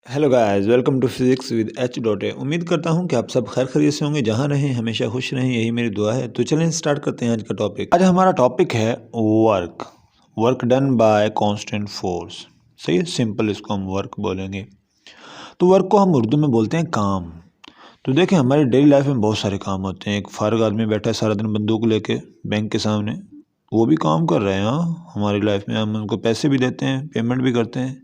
Hello guys, welcome to physics with H dot A. उम्मीद करता हूं कि आप सब खैर खैरियत से होंगे, जहां रहें हमेशा खुश रहें, यही मेरी दुआ है। तो चलें स्टार्ट करते हैं आज का टॉपिक। आज हमारा टॉपिक है work. Work done by constant force. सही है, सिंपल इसको हम वर्क बोलेंगे। तो वर्क को हम उर्दू में बोलते हैं काम। तो देखें, हमारी डेली लाइफ में बहुत सारे काम होते हैं। एक फारग आदमी बैठा है सारा दिन बंदूक लेके बैंक के सामने, वो भी काम कर रहे हैं। हाँ, हमारी लाइफ में हम उनको पैसे भी देते हैं, पेमेंट भी करते हैं।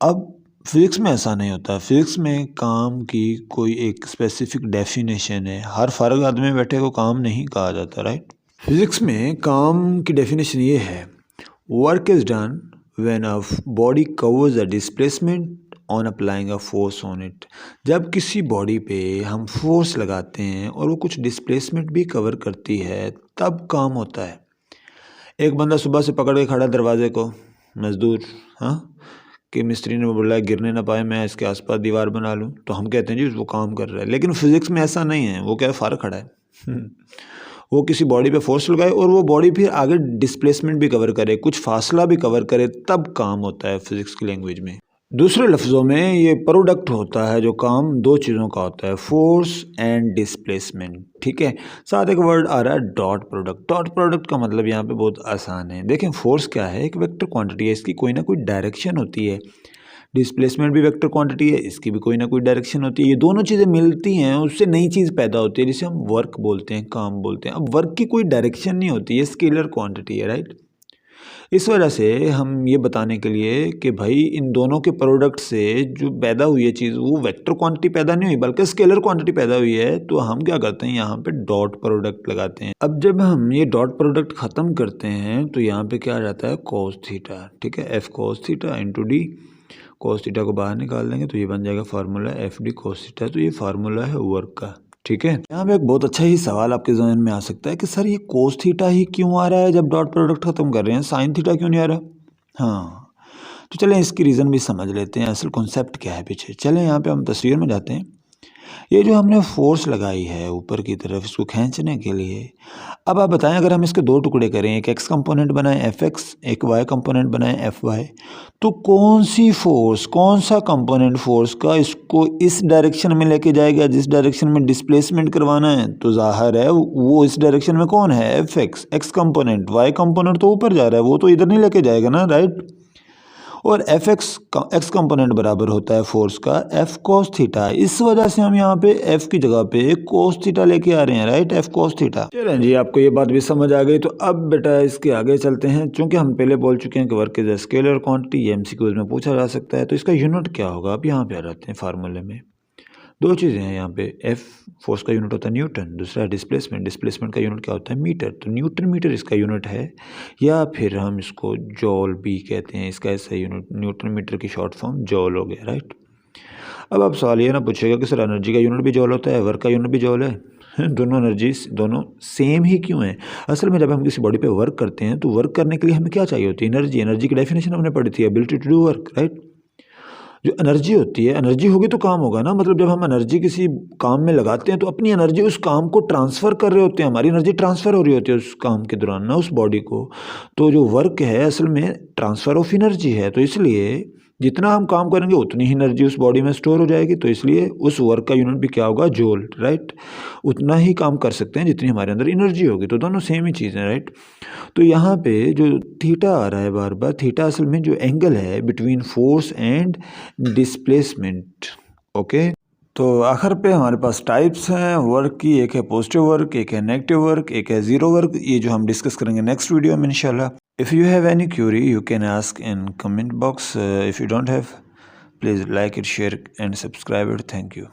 अब फिज़िक्स में ऐसा नहीं होता। फिज़िक्स में काम की कोई एक स्पेसिफिक डेफिनेशन है। हर फारग आदमी बैठे को काम नहीं कहा जाता, राइट। फिज़िक्स में काम की डेफिनेशन ये है, work is done when a body covers a displacement on applying a force on it. जब किसी बॉडी पे हम फोर्स लगाते हैं और वो कुछ डिस्प्लेसमेंट भी कवर करती है, तब काम होता है। एक बंदा सुबह से पकड़ के खड़ा दरवाजे को, मजदूर, हाँ, कि मिस्त्री ने बोला गिरने ना पाए, मैं इसके आसपास दीवार बना लूँ, तो हम कहते हैं जी वो काम कर रहा है। लेकिन फिजिक्स में ऐसा नहीं है। वो क्या है, फारग खड़ा है वो किसी बॉडी पे फोर्स लगाए और वो बॉडी फिर आगे डिस्प्लेसमेंट भी कवर करे, कुछ फासला भी कवर करे, तब काम होता है फिजिक्स की लैंग्वेज में। दूसरे लफ्ज़ों में ये प्रोडक्ट होता है जो काम दो चीज़ों का होता है, फोर्स एंड डिस्प्लेसमेंट। ठीक है, साथ एक वर्ड आ रहा है डॉट प्रोडक्ट। डॉट प्रोडक्ट का मतलब यहाँ पे बहुत आसान है। देखें, फोर्स क्या है, एक वेक्टर क्वांटिटी है, इसकी कोई ना कोई डायरेक्शन होती है। डिस्प्लेसमेंट भी वेक्टर क्वांटिटी है, इसकी भी कोई ना कोई डायरेक्शन होती है। ये दोनों चीज़ें मिलती हैं, उससे नई चीज़ पैदा होती है, जिसे हम वर्क बोलते हैं, काम बोलते हैं। अब वर्क की कोई डायरेक्शन नहीं होती, ये स्केलर क्वांटिटी है, राइट। इस वजह से हम ये बताने के लिए कि भाई इन दोनों के प्रोडक्ट से जो पैदा हुई है चीज़, वो वेक्टर क्वांटिटी पैदा नहीं हुई बल्कि स्केलर क्वांटिटी पैदा हुई है, तो हम क्या करते हैं, यहाँ पे डॉट प्रोडक्ट लगाते हैं। अब जब हम ये डॉट प्रोडक्ट ख़त्म करते हैं तो यहाँ पे क्या आ जाता है, कॉस थीटा। ठीक है, F cos theta into D. Cos theta को बाहर निकाल देंगे तो ये बन जाएगा formula F D cos theta. तो ये फार्मूला है वर्क का। ठीक है, यहाँ पे एक बहुत अच्छा ही सवाल आपके जहन में आ सकता है कि सर ये कोस थीटा ही क्यों आ रहा है जब डॉट प्रोडक्ट खत्म कर रहे हैं, साइन थीटा क्यों नहीं आ रहा। हाँ, तो चलें इसकी रीज़न भी समझ लेते हैं, असल कॉन्सेप्ट क्या है पीछे। चलें यहाँ पे हम तस्वीर में जाते हैं। ये जो हमने फोर्स लगाई है ऊपर की तरफ इसको खींचने के लिए, अब आप बताएं अगर हम इसके दो टुकड़े करें, एक एक्स कंपोनेंट बनाएं एफ एक्स, एक वाई कंपोनेंट बनाएं एफ वाई, तो कौन सी फोर्स, कौन सा कंपोनेंट फोर्स का इसको इस डायरेक्शन में लेके जाएगा जिस डायरेक्शन में डिस्प्लेसमेंट करवाना है। तो जाहिर है वो इस डायरेक्शन में कौन है, F X, X component. Y component तो ऊपर जा रहा है, वो तो इधर नहीं लेके जाएगा ना, राइट। और एफ एक्स एक्स कंपोनेंट बराबर होता है फोर्स का एफ कोस थीटा। इस वजह से हम यहाँ पे एफ की जगह पे कोस थीटा लेके आ रहे हैं, राइट, एफ कोस थीटा। चलें जी, आपको ये बात भी समझ आ गई। तो अब बेटा इसके आगे चलते हैं। चूंकि हम पहले बोल चुके हैं कि work is a scalar quantity, ये एमसीक्यूज में पूछा जा सकता है, तो इसका यूनिट क्या होगा। अब यहाँ पे आ जाते हैं फार्मूले में। दो चीज़ें हैं यहाँ पे, एफ फोर्स का यूनिट होता है न्यूटन, दूसरा डिस्प्लेसमेंट, डिस्प्लेसमेंट का यूनिट क्या होता है, मीटर। तो न्यूटन मीटर इसका यूनिट है, या फिर हम इसको जॉल भी कहते हैं, इसका ऐसा यूनिट। न्यूटन मीटर की शॉर्ट फॉर्म जॉल हो गया, राइट। अब आप सवाल ये ना पूछेगा कि सर एनर्जी का यूनिट भी जॉल होता है, वर्क का यूनिट भी जॉल है। दोनों एनर्जी दोनों सेम ही क्यों है। असल में जब हम किसी बॉडी पे वर्क करते हैं तो वर्क करने के लिए हमें क्या चाहिए होती है, एनर्जी। एनर्जी की डेफिनेशन हमने पढ़ी थी, ability to do work, right. जो एनर्जी होती है, एनर्जी होगी तो काम होगा ना। मतलब जब हम एनर्जी किसी काम में लगाते हैं तो अपनी एनर्जी उस काम को ट्रांसफ़र कर रहे होते हैं, हमारी एनर्जी ट्रांसफ़र हो रही होती है उस काम के दौरान ना, उस बॉडी को। तो जो वर्क है असल में ट्रांसफ़र ऑफ एनर्जी है। तो इसलिए जितना हम काम करेंगे उतनी ही एनर्जी उस बॉडी में स्टोर हो जाएगी। तो इसलिए उस वर्क का यूनिट भी क्या होगा, जूल, राइट। उतना ही काम कर सकते हैं जितनी हमारे अंदर एनर्जी होगी। तो दोनों सेम ही चीज़ है, राइट। तो यहाँ पे जो थीटा आ रहा है बार बार, थीटा असल में जो एंगल है between force and displacement. Okay, तो आखिर पे हमारे पास टाइप्स हैं वर्क की, एक है पॉजिटिव वर्क, एक है नेगेटिव वर्क, एक है ज़ीरो वर्क। ये जो हम डिस्कस करेंगे नेक्स्ट वीडियो में इंशाल्लाह। If you have any Curie you can ask in comment box. If you don't have, please like it, share and subscribe it. Thank you.